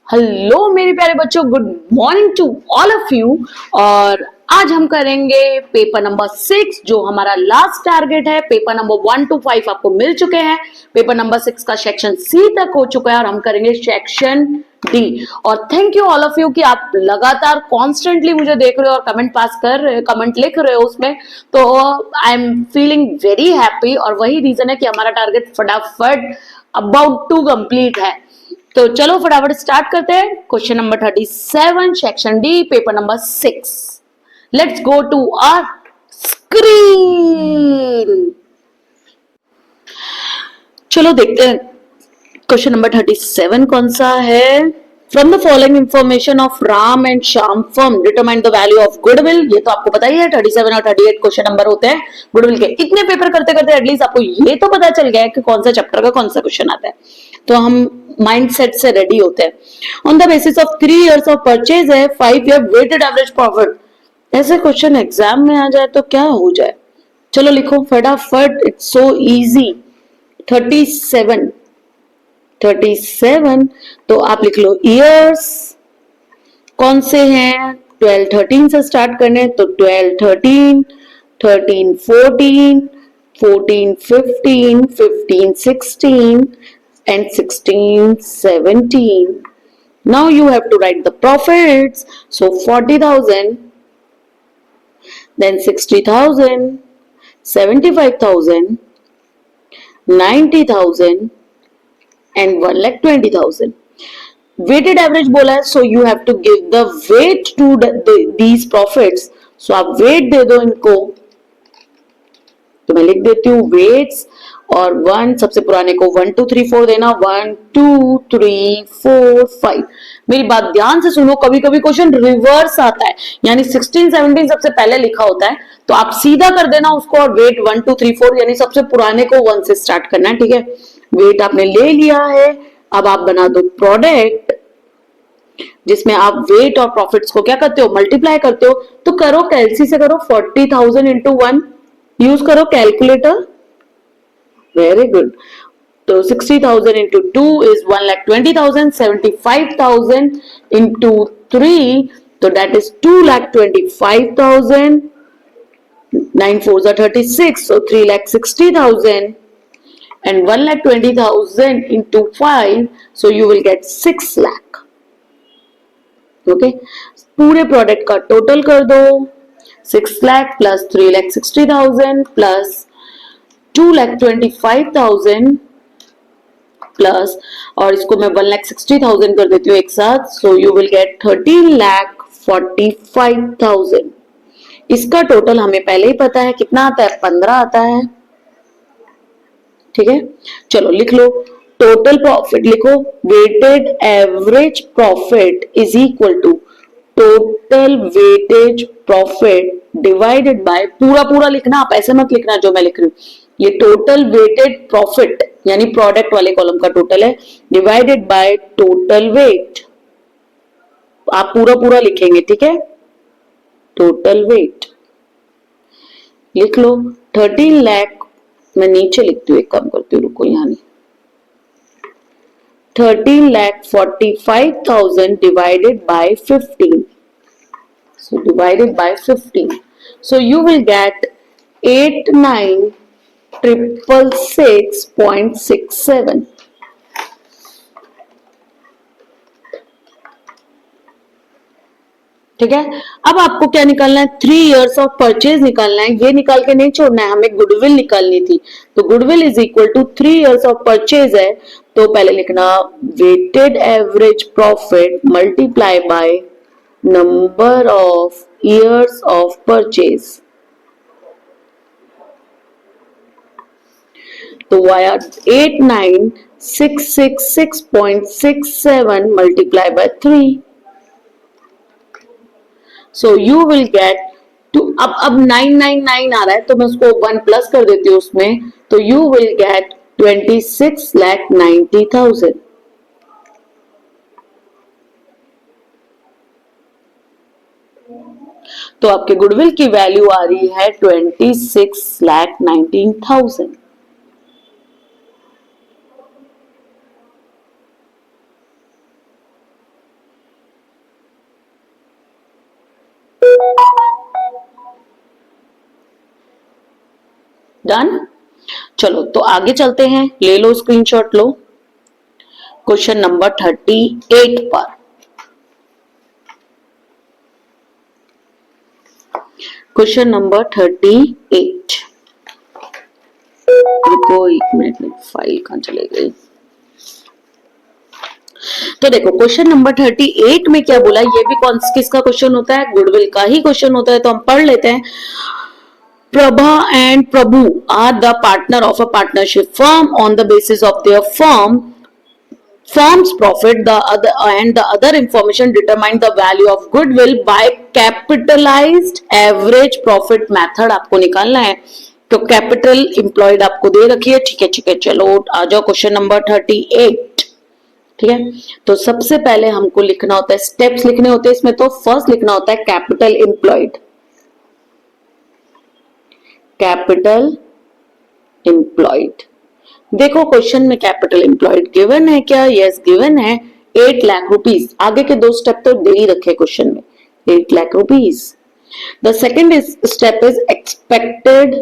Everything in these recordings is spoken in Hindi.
हेलो मेरे प्यारे बच्चों, good morning to all of you. और आज हम करेंगे पेपर नंबर 6 जो हमारा लास्ट टारगेट है। पेपर नंबर 1 to 5 आपको मिल चुके हैं। पेपर नंबर 6 का सेक्शन सी तक हो चुका है और हम करेंगे सेक्शन डी। और thank you all of you कि आप लगातार कॉन्स्टेंटली मुझे देख रहे हो और कमेंट पास कर रहे हो, कमेंट लिख रहे हो उसमें, तो I am feeling very happy. और वही रीजन है कि हमारा टारगेट फटाफट अबाउट टू कंप्लीट है। तो चलो फटाफट स्टार्ट करते हैं। Question number 37 section D paper number 6। Let's go to our screen. चलो देखते हैं क्वेश्चन नंबर 37 कौन सा है। From the following information of Ram and Shyam firm determine the value of goodwill. ये तो आपको पता ही है, 37 और 38 क्वेश्चन नंबर होते हैं गुडविल के। इतने पेपर करते करते एटलीस्ट आपको ये तो पता चल गया है कि कौन सा चैप्टर का कौन सा क्वेश्चन आता है, तो हम माइंडसेट से रेडी होते हैं। On the basis of 3 years of purchase है, 5 year वेटेड एवरेज प्रॉफिट। ऐसे क्वेश्चन एग्जाम में आ जाए तो क्या हो जाए। चलो लिखो फटाफट, इट्स सो इजी। 37 37 तो आप लिख लो ईयर्स कौन से हैं। 12 13 से स्टार्ट करने, तो 12 13, 13 14, 14 15, 15 16 and 16 17. Now you have to write the profits. So 40,000, then 60,000, 75,000, 90,000 and 1,20,000. Weighted average बोला है, so you have to give the weight to these profits. So आप weight दे दो इनको, तो मैं लिख देती हूँ वेट्स और 1 सबसे पुराने को 1 2 3 4 देना। 1 2 3 4 5। मेरी बात ध्यान से सुनो, कभी कभी क्वेश्चन रिवर्स आता है, यानी 16 17 सबसे पहले लिखा होता है, तो आप सीधा कर देना उसको और वेट 1 2 3 4 यानी सबसे पुराने को 1 से स्टार्ट करना है। ठीक है, वेट आपने ले लिया है। अब आप बना दो प्रोडक्ट जिसमें आप वेट और प्रॉफिट्स को क्या करते हो, मल्टीप्लाई करते हो। तो करो कैलसी से करो, 40,000 इंटू 1 यूज करो कैलकुलेटर। Very good. तो 60,000 इंटू 2 इज 1,20,000, 75,000 इंटू 3 तो that is 2,25,000, 9 4 36, so 3,60,000 and 1,20,000 into 5, so you will get 6 lakh. Okay, पूरे प्रोडक्ट का टोटल कर दो। 6 लाख प्लस 3,60,000 प्लस 2,25,000 प्लस, और इसको मैं 1,60,000 कर देती हूँ एक साथ। सो यू विल गेट 13,45,000। इसका टोटल हमें पहले ही पता है कितना आता है, 15 आता है। ठीक है, चलो लिख लो टोटल प्रॉफिट। लिखो weighted average profit is equal to total weightage profit divided by, पूरा पूरा लिखना, आप ऐसे मत लिखना जो मैं लिख रही हूँ। ये टोटल वेटेड प्रॉफिट यानी प्रोडक्ट वाले कॉलम का टोटल है, डिवाइडेड बाय टोटल वेट। आप पूरा पूरा लिखेंगे, ठीक है। टोटल वेट लिख लो 13 लाख। मैं नीचे लिखती हूँ, एक काम करती हूँ, रुको यहाँ नहीं। 13,45,000 divided by 15. So divided by 15. So you will get 89,666.67. ठीक है, अब आपको क्या निकालना है, 3 years ऑफ परचेज निकालना है। ये निकाल के नहीं छोड़ना है, हमें गुडविल निकालनी थी। तो goodwill is equal to 3 years of purchase है, तो पहले लिखना weighted average profit multiply by number of years of purchase. तो आया 89,666.67 multiply by 3। So you will get to, अब 999 आ रहा है तो मैं उसको 1 प्लस कर देती हूँ उसमें, तो you will get 26,90,000। तो आपके गुडविल की वैल्यू आ रही है 26,19,000। डन। चलो तो आगे चलते हैं, ले लो स्क्रीनशॉट लो क्वेश्चन नंबर 38 पर। क्वेश्चन नंबर 38, रुको एक मिनट में, फाइल कहां चले गई। तो देखो क्वेश्चन नंबर 38 में क्या बोला, ये भी कौन किसका क्वेश्चन होता है, गुडविल का ही क्वेश्चन होता है। तो हम पढ़ लेते हैं। Prabha and Prabhu are the partner of a partnership firm. On the basis of their firm's profit, the other information determine the value of goodwill by capitalized average profit method आपको निकालना है। तो कैपिटल एम्प्लॉयड आपको दे रखी है, ठीक है ठीक है। चलो आ जाओ क्वेश्चन नंबर 38, ठीक है। तो सबसे पहले हमको लिखना होता है, स्टेप्स लिखने होते हैं इसमें। तो फर्स्ट लिखना होता है कैपिटल एम्प्लॉयड, कैपिटल एम्प्लॉयड। देखो क्वेश्चन में कैपिटल एम्प्लॉयड गिवन है क्या, यस गिवन है 8 लाख रुपीज। आगे के 2 स्टेप तो दे ही रखे क्वेश्चन में, 8 lakh rupees. The second step is expected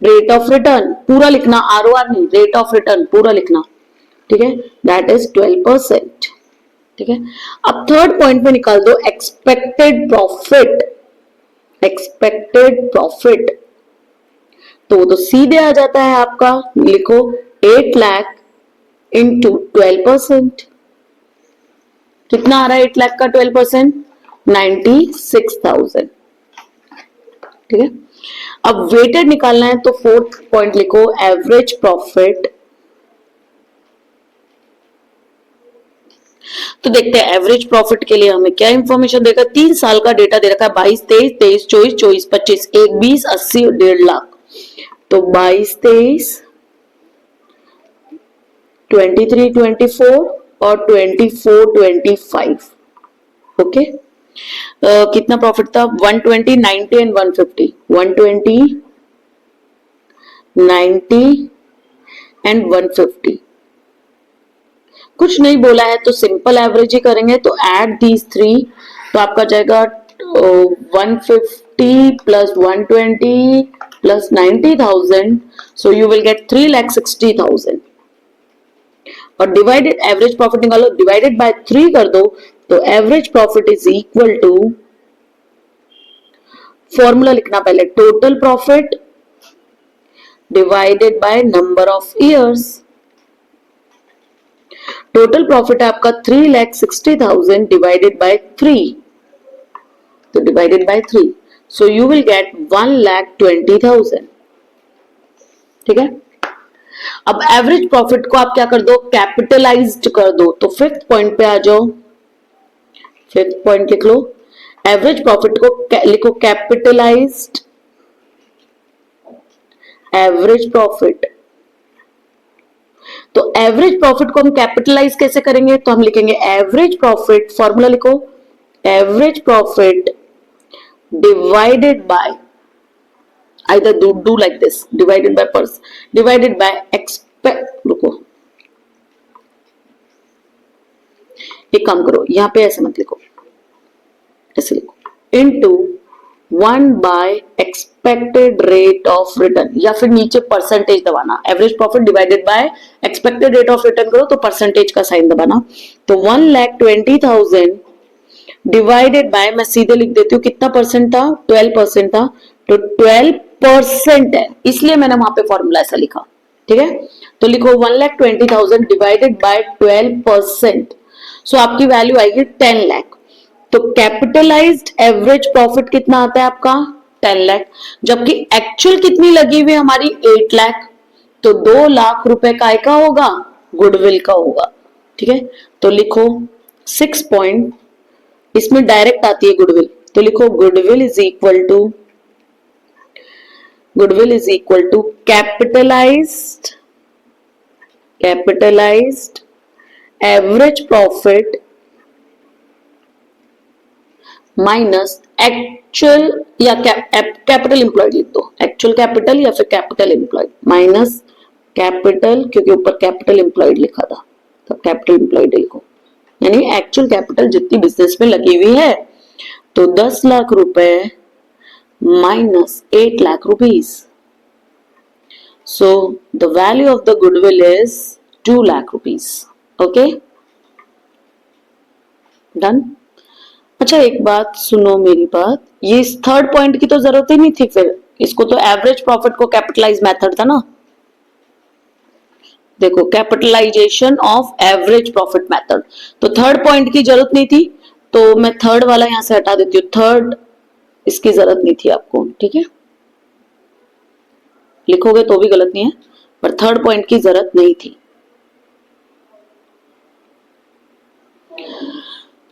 rate of return, पूरा लिखना, आरओआर नहीं, रेट ऑफ रिटर्न पूरा लिखना, ठीक है। दैट इज 12%, ठीक है। अब थर्ड पॉइंट में निकाल दो एक्सपेक्टेड प्रॉफिट, एक्सपेक्टेड प्रॉफिट। तो सीधे आ जाता है आपका, लिखो 8 लाख इंटू 12%, कितना आ रहा है 8 लाख का 12%, 96,000, ठीक है। अब वेटेड निकालना है, तो फोर्थ पॉइंट लिखो एवरेज प्रॉफिट। तो देखते हैं एवरेज प्रॉफिट के लिए हमें क्या इंफॉर्मेशन देगा। 3 साल का डेटा दे रखा है, 22, 23, 23, 24, 24, 25, 1, 20, 80 और 1.5 लाख। तो 22, 23, 23, 24 और 24, 25, ओके। कितना प्रॉफिट था, 120, 90 एंड 150, 120, 90 एंड 150। कुछ नहीं बोला है तो सिंपल एवरेज ही करेंगे। तो एड दीज 3, तो आपका जाएगा 150 plus 120 plus 90,000, so you will get 3,60,000। और डिवाइडेड, एवरेज प्रॉफिट निकालो, डिवाइडेड बाय 3 कर दो, तो average profit is equal to, formula लिखना पहले, total profit divided by number of years. Total profit है आपका 3,60,000 डिवाइडेड बाय 3, तो divided by 3, so you will get 1,20,000, ठीक है। अब एवरेज प्रॉफिट को आप क्या कर दो, कैपिटलाइज्ड कर दो। तो फिफ्थ पॉइंट पे आ जाओ, फिफ्थ पॉइंट लिख लो, एवरेज प्रॉफिट को लिखो कैपिटलाइज्ड एवरेज प्रॉफिट। तो एवरेज प्रॉफिट को हम कैपिटलाइज कैसे करेंगे, तो हम लिखेंगे एवरेज प्रॉफिट, फॉर्मूला लिखो, average profit divided bye, either do like this, divided by divided by रुको, एक काम करो, यहां पे ऐसे मत लिखो, ऐसे लिखो, into 1 by expected rate of return, या फिर नीचे परसेंटेज दबाना। Average profit divided by expected rate of return करो तो परसेंटेज का साइन दबाना। तो 1,20,000 डिवाइडेड बाय, मैं सीधे लिख देती हूँ, कितना परसेंट था, 12% था, तो 12% है, इसलिए मैंने वहां पे फॉर्मूला ऐसा लिखा, ठीक है। तो लिखो 1,20,000 डिवाइडेड बाय 12%, सो आपकी वैल्यू आएगी 10 लाख। तो कैपिटलाइज्ड एवरेज प्रॉफिट कितना आता है आपका, 10 लाख, जबकि एक्चुअल कितनी लगी हुई हमारी 8 लाख, तो 2 लाख रुपए का होगा, गुडविल का होगा, ठीक है। तो लिखो 6 पॉइंट, इसमें डायरेक्ट आती है गुडविल, तो लिखो goodwill is equal to, goodwill is equal to capitalized average profit minus actual, या कैपिटल एम्प्लॉयड लिख दो, एक्चुअल कैपिटल या फिर कैपिटल एम्प्लॉयड माइनस कैपिटल, क्योंकि ऊपर कैपिटल एम्प्लॉयड लिखा था, तो कैपिटल एम्प्लॉयड लिखो, यानी एक्चुअल कैपिटल जितनी बिजनेस में लगी हुई है। तो 10 लाख रुपए minus 8 lakh rupees. So the value of the goodwill is 2 lakh rupees. Okay, done. अच्छा एक बात सुनो मेरी बात, ये इस थर्ड पॉइंट की तो जरूरत ही नहीं थी, फिर इसको तो एवरेज प्रॉफिट को कैपिटलाइज मेथड था ना. देखो capitalisation of average profit method, तो थर्ड पॉइंट की जरूरत नहीं थी, तो मैं थर्ड वाला यहां से हटा देती हूँ. थर्ड इसकी जरूरत नहीं थी आपको, ठीक है, लिखोगे तो भी गलत नहीं है, पर थर्ड पॉइंट की जरूरत नहीं थी.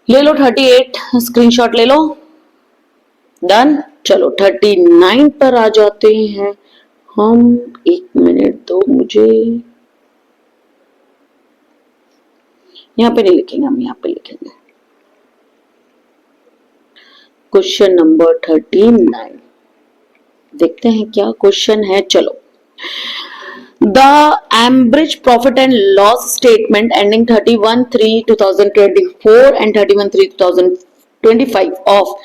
ले लो 38 स्क्रीनशॉट ले लो. डन. चलो 39 पर आ जाते हैं हम. एक मिनट दो मुझे, यहां पे नहीं लिखेंगे हम, यहां पे लिखेंगे क्वेश्चन नंबर 39. देखते हैं क्या क्वेश्चन है. चलो, the Embridge profit and loss statement ending 31/3/2024 and 31/3/2025 of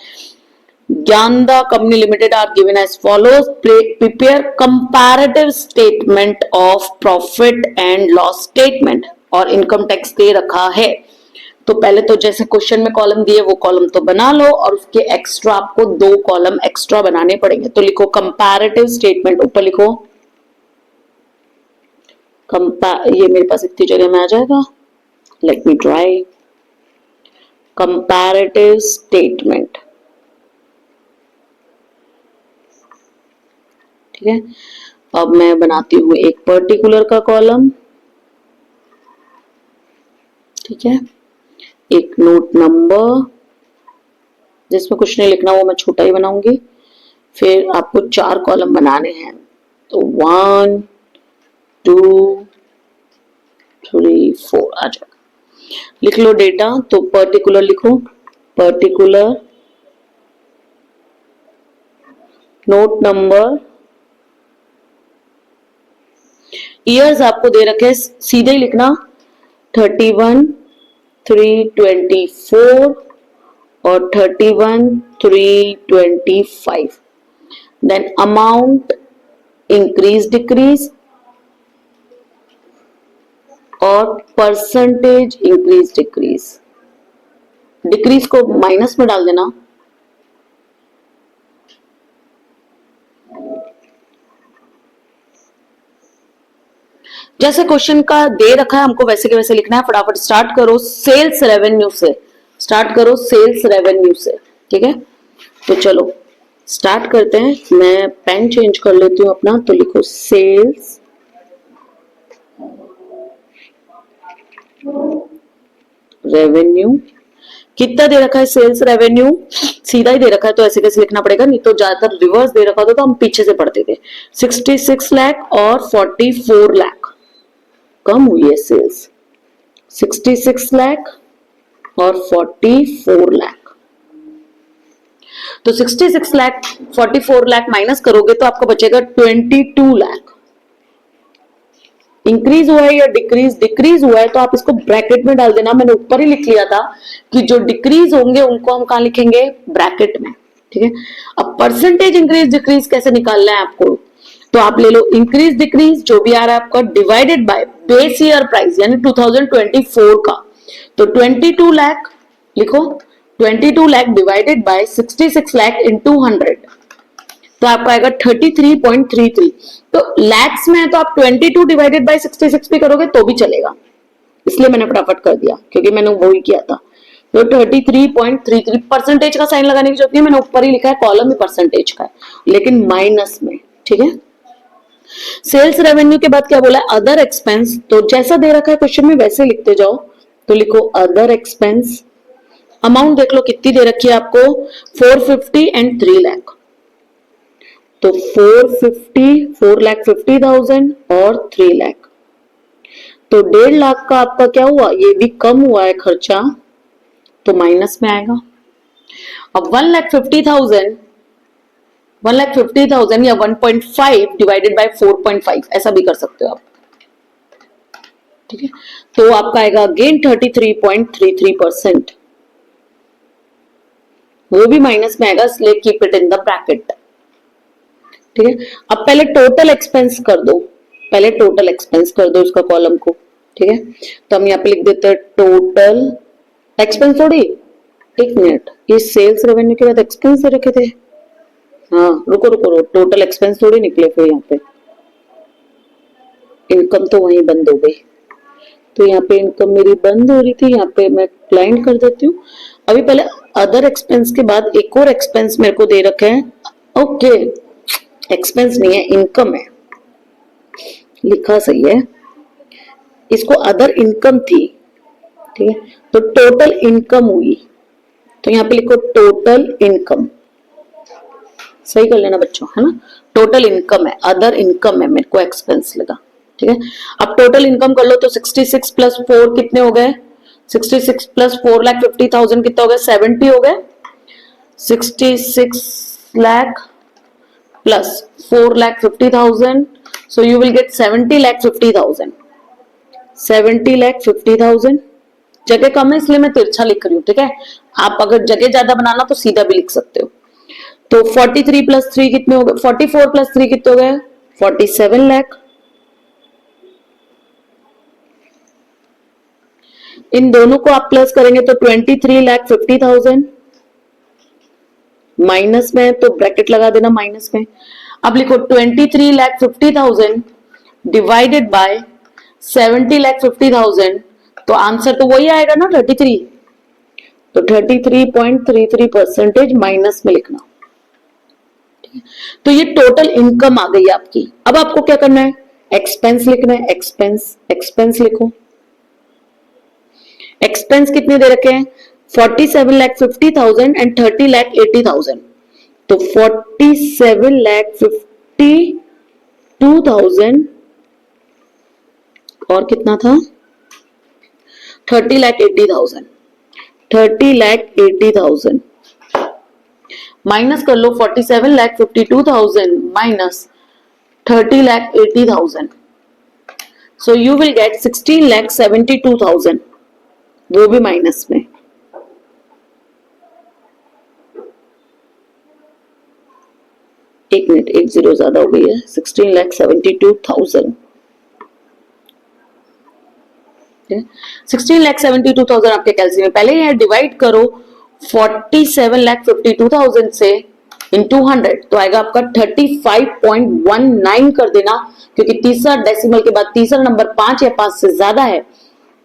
Gyanda Company Limited are given as follows. Prepare comparative statement of profit and loss statement. और इनकम टैक्स दे रखा है, तो पहले तो जैसे क्वेश्चन में कॉलम दिए वो कॉलम तो बना लो, और उसके एक्स्ट्रा आपको 2 कॉलम एक्स्ट्रा बनाने पड़ेंगे. तो लिखो कंपैरेटिव स्टेटमेंट, ऊपर लिखो ये मेरे पास इतनी जगह में आ जाएगा. Let me try. Comparative statement, ठीक है. अब मैं बनाती हूँ एक पर्टिकुलर का कॉलम, ठीक है, एक नोट नंबर जिसमें कुछ नहीं लिखना, वो मैं छोटा ही बनाऊंगी. फिर आपको 4 कॉलम बनाने हैं, तो 1 2 3 4 आ जाएगा. लिख लो डेटा, तो पर्टिकुलर लिखो, पर्टिकुलर, नोट नंबर, ईयर्स आपको दे रखे, सीधे ही लिखना 31/3/24 और 31/3/25. देन अमाउंट इंक्रीज डिक्रीज और परसेंटेज इंक्रीज डिक्रीज. डिक्रीज को माइनस में डाल देना. जैसे क्वेश्चन का दे रखा है हमको वैसे के वैसे लिखना है. फटाफट स्टार्ट करो सेल्स रेवेन्यू से, स्टार्ट करो सेल्स रेवेन्यू से, ठीक है. तो चलो स्टार्ट करते हैं. मैं पेन चेंज कर लेती हूँ अपना, तो लिखो सेल्स रेवेन्यू. कितना दे रखा है सेल्स रेवेन्यू? सीधा ही दे रखा है तो ऐसे कैसे लिखना पड़ेगा, नहीं तो ज्यादातर रिवर्स दे रखा होता तो हम पीछे से पढ़ते थे. 66 लाख और 44 लाख कम हुई है सेल्स. 66 लाख और 44 लाख. तो 66 लाख 44 लाख माइनस करोगे तो आपको बचेगा 22 लाख. इंक्रीज हुआ है या डिक्रीज? डिक्रीज हुआ है तो आप इसको ब्रैकेट में डाल देना. मैंने ऊपर ही लिख लिया था कि जो डिक्रीज होंगे उनको हम कहां लिखेंगे? ब्रैकेट में, ठीक है. अब परसेंटेज इंक्रीज डिक्रीज कैसे निकालना है आपको, तो आप ले लो इंक्रीज डिक्रीज जो भी आ रहा है आपका divided by base year price यानी 2024 का. तो 22 लाख लिखो, 22 lakh divided by 66 lakh into 100, तो आपका आएगा 33.33. तो लैक्स में है तो आप 22 डिवाइडेड बाय 66 भी करोगे तो भी चलेगा, इसलिए मैंने फटाफट कर दिया क्योंकि मैंने वही किया था. तो 33.33. परसेंटेज का साइन लगाने की जरूरत नहीं, मैंने ऊपर ही लिखा है, कॉलम ही परसेंटेज का है लेकिन माइनस में, ठीक है. सेल्स रेवेन्यू के बाद क्या बोला है? Other expense. तो जैसा दे रखा है क्वेश्चन में वैसे लिखते जाओ. तो लिखो अदर एक्सपेंस. अमाउंट देख लो कितनी दे रखी है आपको, 450 एंड 3 लाख. तो 4,50,000 और 3 लाख, तो 1.5 लाख का आपका क्या हुआ? ये भी कम हुआ है खर्चा, तो माइनस में आएगा. अब 1,50,000 या 1.5 डिवाइडेड बाय 4.5 ऐसा भी कर सकते हो आप, ठीक है. तो आपका आएगा अगेन 33.33%, वो भी माइनस में आएगा, इसलिए keep it in the bracket. ठीक है। अब पहले टोटल एक्सपेंस कर दो, पहले टोटल एक्सपेंस कर दो इसका कॉलम को। ठीक है, तो हम यहाँ पे लिख देते हैं टोटल एक्सपेंस। थोड़ी एक मिनट, ये सेल्स रेवेन्यू के बाद एक्सपेंस दे रखे थे। हाँ रुको रुको रुको, टोटल एक्सपेंस थोड़ी निकले फिर यहाँ पे, इनकम तो वहीं बंद हो गई। तो यहाँ पे इनकम मेरी बंद हो रही थी, यहाँ पे मैं क्लाइंट कर देती हूँ। अभी पहले अदर एक्सपेंस के बाद एक और एक्सपेंस मेरे को दे रखे हैं। ओके, एक्सपेंस नहीं है, इनकम है, लिखा सही है, इसको अदर इनकम थी। ठीक है, तो टोटल इनकम हुई, तो यहाँ पे लिखो टोटल इनकम, सही कर लेना बच्चों, है ना। टोटल इनकम है, अदर इनकम है, मेरे को एक्सपेंस लगा। ठीक है, अब टोटल इनकम कर लो तो 66 प्लस 4 कितने हो गए? 66 प्लस 4,50,000 कितना हो गया? 70 हो गए। 66 lakh plus 4,50,000, so you will get 70,50,000। 70,50,000, जगह कम है इसलिए मैं तिरछा लिख रही हूँ। ठीक है, आप अगर जगह ज्यादा बनाना तो सीधा भी लिख सकते हो। तो 43 प्लस 3 कितने हो गए? 44 प्लस 3 कितने हो गए? 47 लाख। इन दोनों को आप प्लस करेंगे तो 23,50,000। माइनस में तो ब्रैकेट लगा देना माइनस में। अब लिखो 23,50,000 डिवाइडेड बाय 70,50,000, तो आंसर तो वही आएगा ना 33। तो 33.33% माइनस में लिखना। तो ये टोटल इनकम आ गई आपकी। अब आपको क्या करना है? एक्सपेंस लिखना है, एक्सपेंस, एक्सपेंस लिखो। एक्सपेंस कितने दे रखे हैं? 47,50,000 एंड 30,80,000। तो 47,52,000 और कितना था? 30,80,000। 30,80,000 माइनस कर लो 47,52,000 minus 30,80,000, so you will gate 16,72,000, वो भी माइनस में। एक मिनट, एक जीरो ज्यादा हो गई है, 16,72,000। 16,72,000 आपके कैलसी में। पहले यहाँ डिवाइड करो 47,52,000 से इंटू 100, तो आएगा आपका 35.19 कर देना, क्योंकि तीसरा डेसिमल के बाद तीसरा नंबर 5 या 5 से ज्यादा है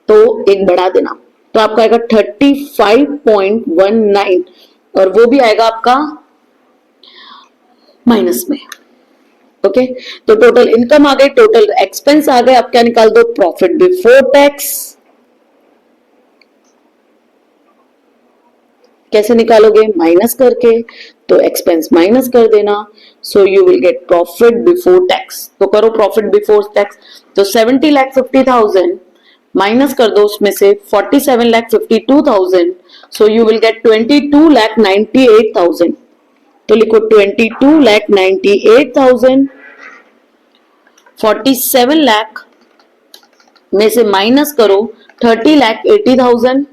तो एक बढ़ा देना, तो आपका आएगा 35.19 और वो भी आएगा आपका माइनस में। ओके, तो टोटल इनकम आ गई, टोटल एक्सपेंस आ गए। आप क्या निकाल दो? Profit before tax. कैसे निकालोगे? माइनस करके, तो एक्सपेंस माइनस कर देना, सो you will gate profit before tax. तो करो प्रॉफिट बिफोर टैक्स, तो 70,50,000 माइनस कर दो उसमें से 47,52,000, सो यू विल गेट 22,98,000। तो लिखो 22,98,000, 47 लाख में से माइनस करो 30,80,000,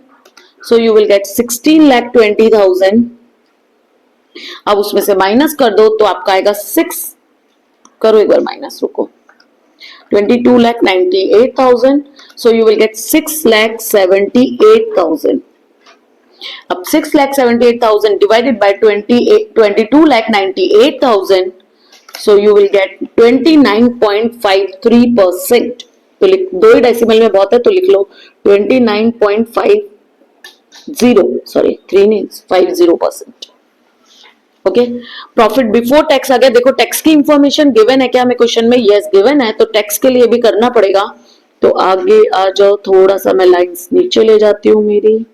सो यू विल गेट 16,20,000। अब उसमें से माइनस कर दो तो आपका आएगा 6, करो एक बार माइनस, रुको, 22,98,000, सो यू विल गेट 6,78,000। अब 6,78,000 divided by 22,98,000, so you will get 29.53%। तो लिख दो ही डेसिमल में बहुत है तो लिख लो 29.50, सॉरी 3 नहीं 50%। ओके, प्रॉफिट बिफोर टैक्स आ गया। देखो टैक्स की इंफॉर्मेशन गिवन है क्या हमें क्वेश्चन में? यस गिवन है, तो टैक्स के लिए भी करना पड़ेगा। तो आगे आ जाओ, थोड़ा सा मैं लाइंस नीचे ले जाती हूँ मेरी।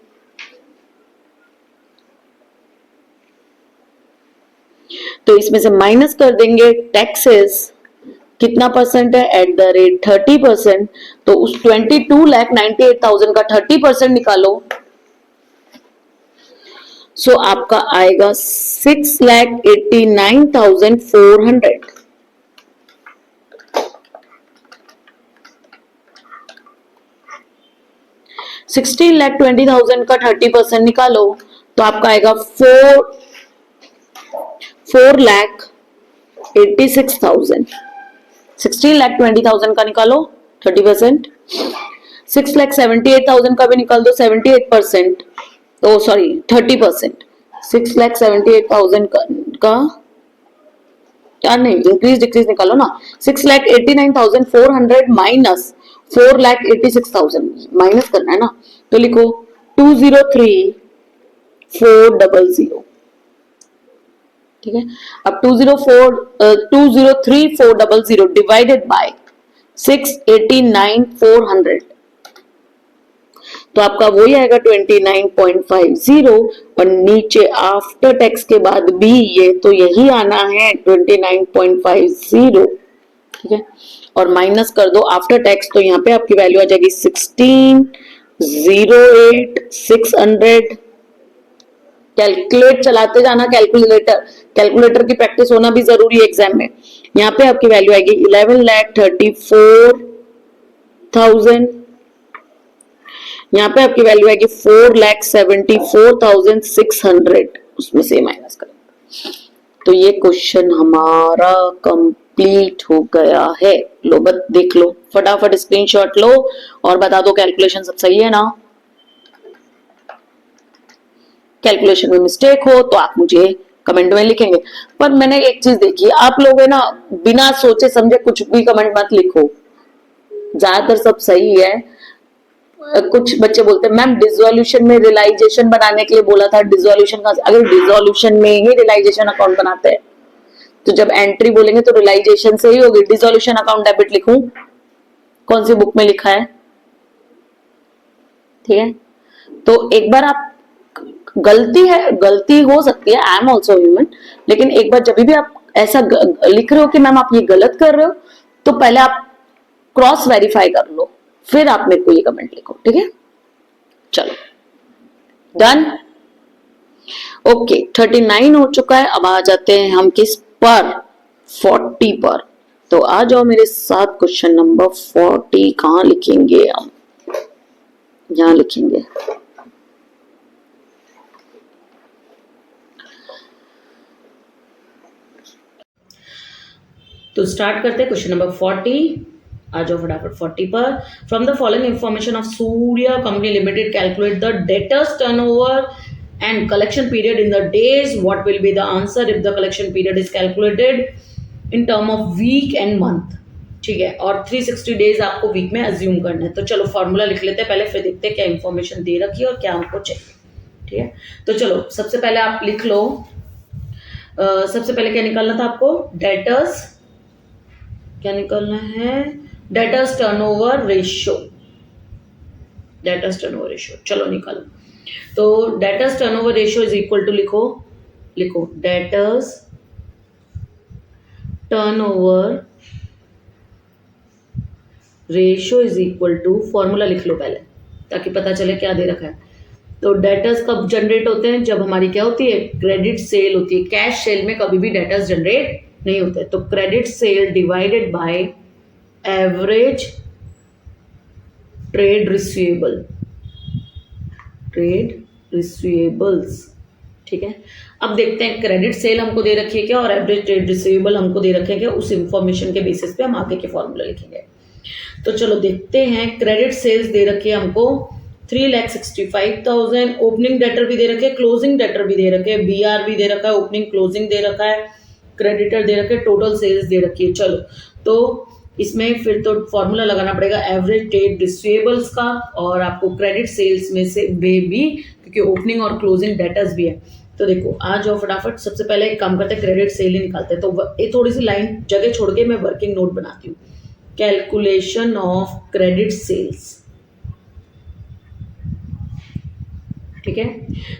तो इसमें से माइनस कर देंगे टैक्सेस, कितना परसेंट है? At the rate 30%। तो उस 22,98,000 का 30% निकालो, सो आपका आएगा 6,89,400। $16,20,000 का 30% निकालो तो आपका आएगा 4,04,00,000 86,000, 16,20,000 का निकालो 30%, 6,78,000 का भी निकाल दो 78%, ओ सॉरी 30%, 6,78,000 का क्या नहीं इंक्रीज डिक्रीज निकालो ना, 6,89,400 माइनस 4,86,000 माइनस करना है ना, तो लिखो 203,400, ठीक है। अब 203,400 डिवाइडेड बाय 6,89,400, तो आपका वही आएगा 29.50, और नीचे आफ्टर टैक्स के बाद भी ये तो यही आना है 29.50, ठीक है। और माइनस कर दो आफ्टर टैक्स, तो यहाँ पे आपकी वैल्यू आ जाएगी 16,08,600। कैलकुलेट चलाते जाना, कैलकुलेटर की प्रैक्टिस होना भी जरूरी है एग्जाम में। यहाँ पे आपकी वैल्यू आएगी 11,34,000, यहाँ पे आपकी वैल्यू आएगी 4,74,600, उसमें से माइनस करें। तो ये क्वेश्चन हमारा कंप्लीट हो गया है। लो बस देख लो, फटाफट स्क्रीनशॉट लो और बता दो कैलकुलेशन सब सही है ना। कैलकुलेशन में मिस्टेक हो तो आप मुझे कमेंट में लिखेंगे। पर मैंने एक चीज देखी, आप लोग है ना बिना सोचे समझे कुछ भी कमेंट मत लिखो, ज्यादातर सब सही है। कुछ बच्चे बोलते हैं मैम डिसोल्यूशन में रियलाइजेशन बनाने के लिए बोला था, डिसोल्यूशन का अगर डिसोल्यूशन में ही रियलाइजेशन अकाउंट बनाते हैं तो जब एंट्री बोलेंगे तो रियलाइजेशन से ही होगी। डिसोल्यूशन अकाउंट डेबिट लिखूं, कौन सी बुक में लिखा है, ठीक है। तो एक बार आप गलती है, गलती हो सकती है, आई एम ऑल्सो ह्यूमन, लेकिन एक बार जब भी आप ऐसा लिख रहे हो कि मैम आप ये गलत कर रहे हो, तो पहले आप क्रॉस वेरीफाई कर लो, फिर आप मेरे को ये कमेंट लिखो, ठीक है। चलो डन, ओके 39 हो चुका है। अब आ जाते हैं हम किस पर, 40 पर। तो आ जाओ मेरे साथ, क्वेश्चन नंबर 40 कहां लिखेंगे हम, यहां लिखेंगे। तो स्टार्ट करते हैं क्वेश्चन नंबर 40। आ जाओ फटाफट 40 पर। From the following information of Surya company limited calculate the debtors turnover and collection period in the days, what will be the answer if the collection period is calculated in term of week and month, ठीक है। और 360 डेज आपको वीक में अज्यूम करना है। तो चलो फॉर्मूला लिख लेते हैं पहले, फिर देखते हैं क्या इंफॉर्मेशन दे रखी है और क्या हमको चाहिए, ठीक है। तो चलो सबसे पहले आप लिख लो, सबसे पहले क्या निकालना था आपको, डेटर्स, क्या निकालना है, debtors turnover ratio, debtors turnover ratio, चलो निकालो। तो debtors turnover ratio is equal to लिखो, लिखो debtors turnover ratio is equal to, formula लिख लो पहले ताकि पता चले क्या दे रखा है। तो डेटर्स कब जनरेट होते हैं, जब हमारी क्या होती है, क्रेडिट सेल होती है। कैश सेल में कभी भी डेटर्स जनरेट नहीं होते। तो credit sale divided by average trade receivable, trade receivables, ठीक है। अब देखते हैं क्रेडिट सेल हमको दे रखी है क्या और एवरेज ट्रेड रिसीवेबल हमको दे रखे हैं क्या, उस इंफॉर्मेशन के बेसिस पे हम आगे के फॉर्मूला लिखेंगे। तो चलो देखते हैं, क्रेडिट सेल्स दे रखी है हमको 3,65,000, ओपनिंग डेटर भी दे रखे हैं, क्लोजिंग डेटर भी दे रखे हैं, बीआर भी दे रखा है, ओपनिंग क्लोजिंग दे रखा है, क्रेडिटर दे रखे, टोटल सेल्स दे रखी है। चलो तो इसमें फिर तो फॉर्मूला लगाना पड़ेगा एवरेज ट्रेड रिसीवेबल्स का, और आपको क्रेडिट सेल्स में से भी, क्योंकि ओपनिंग और क्लोजिंग डेटर्स भी है। तो देखो आ जाओ फटाफट, सबसे पहले एक काम करते हैं, क्रेडिट सेल ही निकालते हैं। तो ये थोड़ी सी लाइन जगह छोड़ के मैं वर्किंग नोट बनाती हूँ। कैलकुलेशन ऑफ क्रेडिट सेल्स, ठीक है।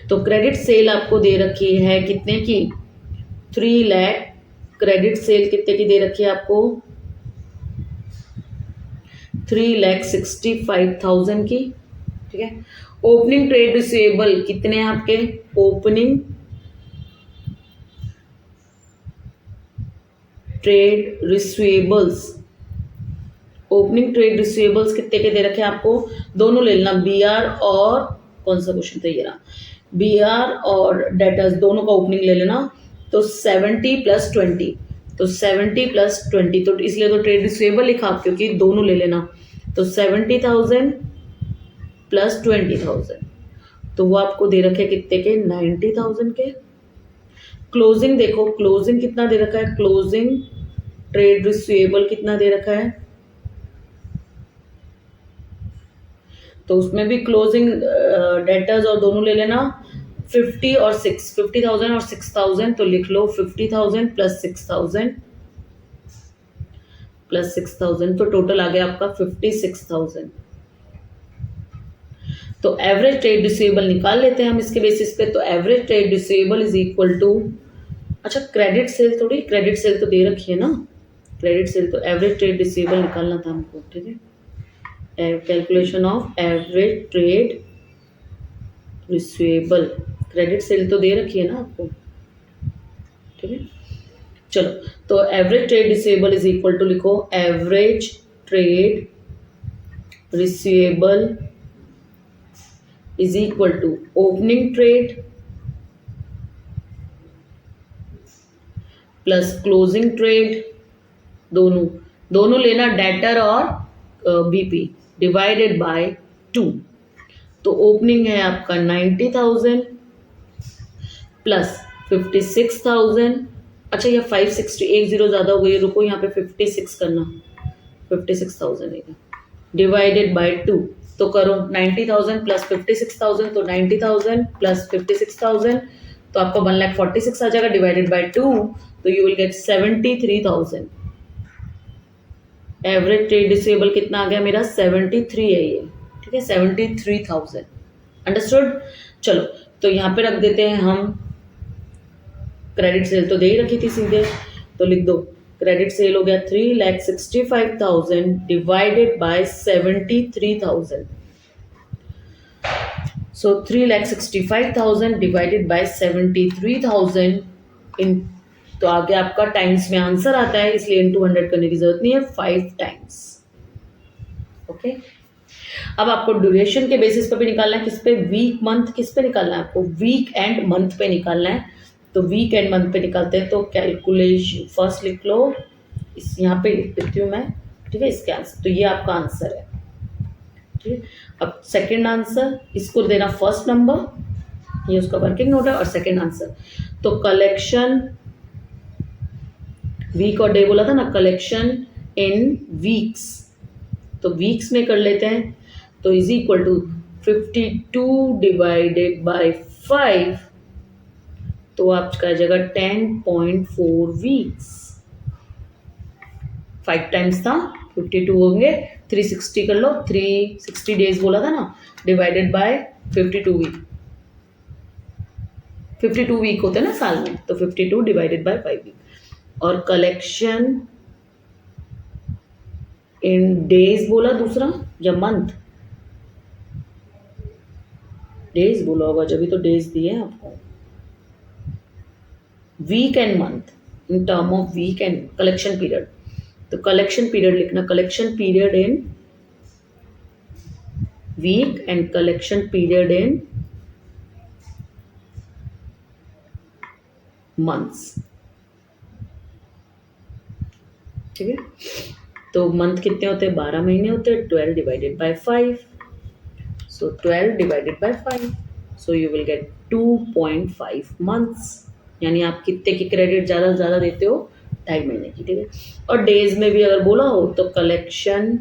तो क्रेडिट सेल आपको दे रखी है कितने की, 3 लाख। क्रेडिट सेल कितने की दे रखी है आपको, 3,65,000 की, ठीक है। ओपनिंग ट्रेड रिसीवेबल कितने हैं आपके, opening trade receivables, opening trade receivables कितने के दे रखे हैं आपको, दोनों ले लेना, बीआर और कौन सा क्वेश्चन था ये रहा, बीआर और डेटर्स दोनों का ओपनिंग ले लेना। तो 70 + 20, तो 70 प्लस 20, तो इसलिए तो ट्रेड रिसीवेबल लिखा क्योंकि दोनों ले लेना। तो 70,000 प्लस 20,000, तो वो आपको दे रखे कितने के, 90,000 के। क्लोजिंग देखो, क्लोजिंग कितना दे रखा है, क्लोजिंग ट्रेड रिसीवेबल कितना दे रखा है, तो उसमें भी क्लोजिंग डेटर्स और दोनों ले लेना। 50 और 6, 50,000 और 6,000, तो लिख लो 50,000 प्लस 6,000 प्लस 6,000, तो टोटल आ गया आपका 56,000। तो एवरेज ट्रेड रिसीवेबल निकाल लेते हैं हम इसके बेसिस पे। तो average trade receivable is equal to, अच्छा क्रेडिट सेल थोड़ी, क्रेडिट सेल तो दे रखी है ना, क्रेडिट सेल, तो एवरेज ट्रेड रिसीवेबल निकालना था हमको, ठीक है। Calculation of average trade receivable, credit sale तो दे रखी है ना आपको, ठीक है। चलो, तो average trade receivable is equal to लिखो, average trade receivable is equal to opening trade plus closing trade, दोनों दोनों लेना, डेटर और बीपी, डिवाइडेड बाय 2। तो ओपनिंग है आपका 90,000 प्लस 56,000, अच्छा ये 560, एक जीरो ज़्यादा हो गई, रुको यहाँ पे 56 करना, 56,000 है, डिवाइडेड बाय 2। तो करो 90,000 प्लस 56,000, तो 90,000 प्लस 56,000, तो आपको 1,46,000 आ जाएगा, डिवाइडेड बाय 2, तो you will gate 73,000। Average trade receivable कितना आ गया मेरा, 73 है ये, ठीक है, 73,000। अंडरस्टूड। चलो, तो यहाँ पे रख देते हैं हम, क्रेडिट सेल तो दे ही रखी थी सीधे, तो लिख दो क्रेडिट सेल हो गया 3,65,000 divided by 73,000। So 3,65,000 divided by 73,000 इन, तो आगे आपका टाइम्स में आंसर आता है, इसलिए इनटू 100 करने की जरूरत नहीं है, 5 टाइम्स। ओके, अब आपको ड्यूरेशन के बेसिस पे भी निकालना है, किस पे, वीक मंथ, किस पे निकालना है आपको, वीक एंड मंथ पे निकालना है। तो वीक एंड मंथ पे निकालते हैं, तो कैलकुलेशन फर्स्ट लिख लो, इस यहाँ पे लिख देती हूँ मैं, ठीक है, इसके आंसर, तो ये आपका आंसर है, ठीक है। अब सेकंड आंसर, इसको देना फर्स्ट नंबर, ये उसका वर्किंग नोट है, और सेकंड आंसर, तो कलेक्शन, वीक और डे बोला था ना, कलेक्शन इन वीक्स, तो वीक्स में कर लेते हैं, तो is equal to 52 divided by 5, तो आपका आ जाएगा 10.4 वीक्स, 5 टाइम्स था, 52 होंगे, 360 कर लो, 360 डेज बोला था ना, डिवाइडेड बाय 52 वीक, 52 वीक होते हैं ना साल में, तो 52 डिवाइडेड बाय 5 वीक। और कलेक्शन इन डेज बोला दूसरा, या मंथ, डेज बोला होगा, जब भी तो डेज दिए हैं आपको, week and month, in term of week and collection period, तो कलेक्शन पीरियड लिखना, collection period in week and collection period in months, ठीक है। तो मंथ कितने होते हैं, 12 महीने होते हैं, 12 divided by 5, so 12 divided by 5, so you will gate 2.5 months, यानी आप कितने की क्रेडिट ज़्यादा से ज़्यादा देते हो, 2.5 महीने की, ठीक है। और डेज में भी अगर बोला हो तो कलेक्शन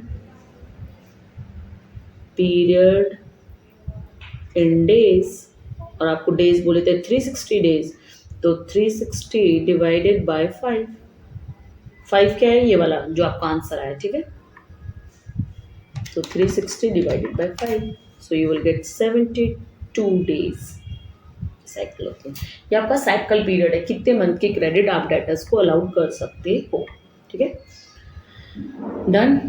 पीरियड इन डेज, और आपको डेज बोले थे 360 डेज, तो 360 डिवाइडेड बाय 5, 5 क्या है, ये वाला जो आपका आंसर आया, ठीक है। तो 360 divided by 5, so you will gate 72 days cycle होती है। ये आपका साइकिल पीरियड है, कितने मंथ की क्रेडिट आप डेटर्स को अलाउड कर सकते हो, ठीक है। डन।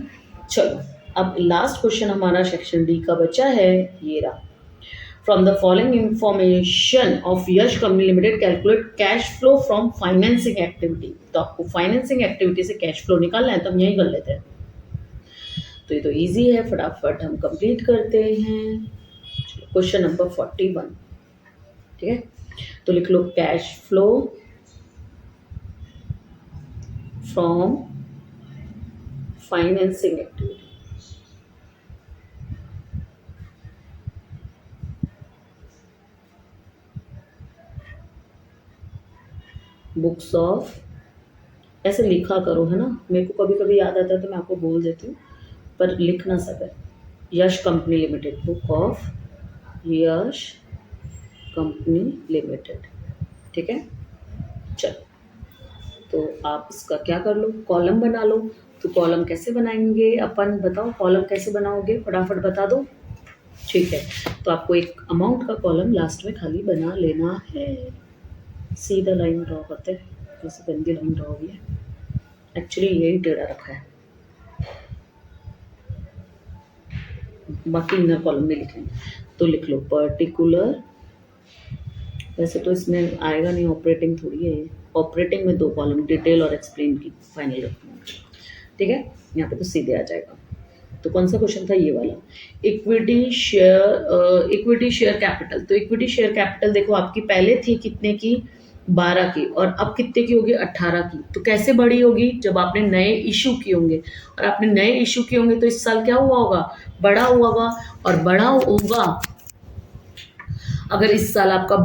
चलो, अब लास्ट क्वेश्चन हमारा सेक्शन डी का बचा है, ये रहा, from the following information of Yash company limited calculate cash flow from financing activity. तो आपको फाइनेंसिंग एक्टिविटी से कैश फ्लो निकालना है, तो हम यही कर लेते हैं, तो ये तो इजी है, फटाफट हम कंप्लीट करते हैं। क्वेश्चन नंबर 41, ठीक है, तो लिख लो cash flow from financing activity, books of, ऐसे लिखा करो है ना, मेरे को कभी कभी याद आता है तो मैं आपको बोल देती हूँ, पर लिखना सब है। Yash company limited, book of Yash company limited, ठीक है। चलो, तो आप इसका क्या कर लो, कॉलम बना लो। तो कॉलम कैसे बनाएंगे अपन, बताओ कॉलम कैसे बनाओगे, फटाफट बता दो। ठीक है, तो आपको एक अमाउंट का कॉलम लास्ट में खाली बना लेना है। सीधा लाइन ड्रॉ करते हैं, जैसे गंदी लाइन ड्रॉ हुई है, एक्चुअली यही टेढ़ा रखा है, बाकी इनर कॉलम में लिखेंगे। तो लिख लो पर्टिकुलर, वैसे तो इसमें आएगा नहीं, ऑपरेटिंग थोड़ी है, ऑपरेटिंग में 2 कॉलम, डिटेल और एक्सप्लेन की फाइनल रखना, ठीक है। यहाँ पे तो सीधे आ जाएगा। तो कौन सा क्वेश्चन था, ये वाला, इक्विटी शेयर कैपिटल। तो इक्विटी शेयर कैपिटल देखो आपकी पहले थी कितने की, 12 की, और अब कितने की होगी, 18 की। तो कैसे बड़ी होगी, जब आपने नए इशू किए होंगे, और आपने नए इशू किए होंगे तो इस साल क्या हुआ होगा, बड़ा हुआ होगा। और बड़ा होगा, अगर इस साल आपका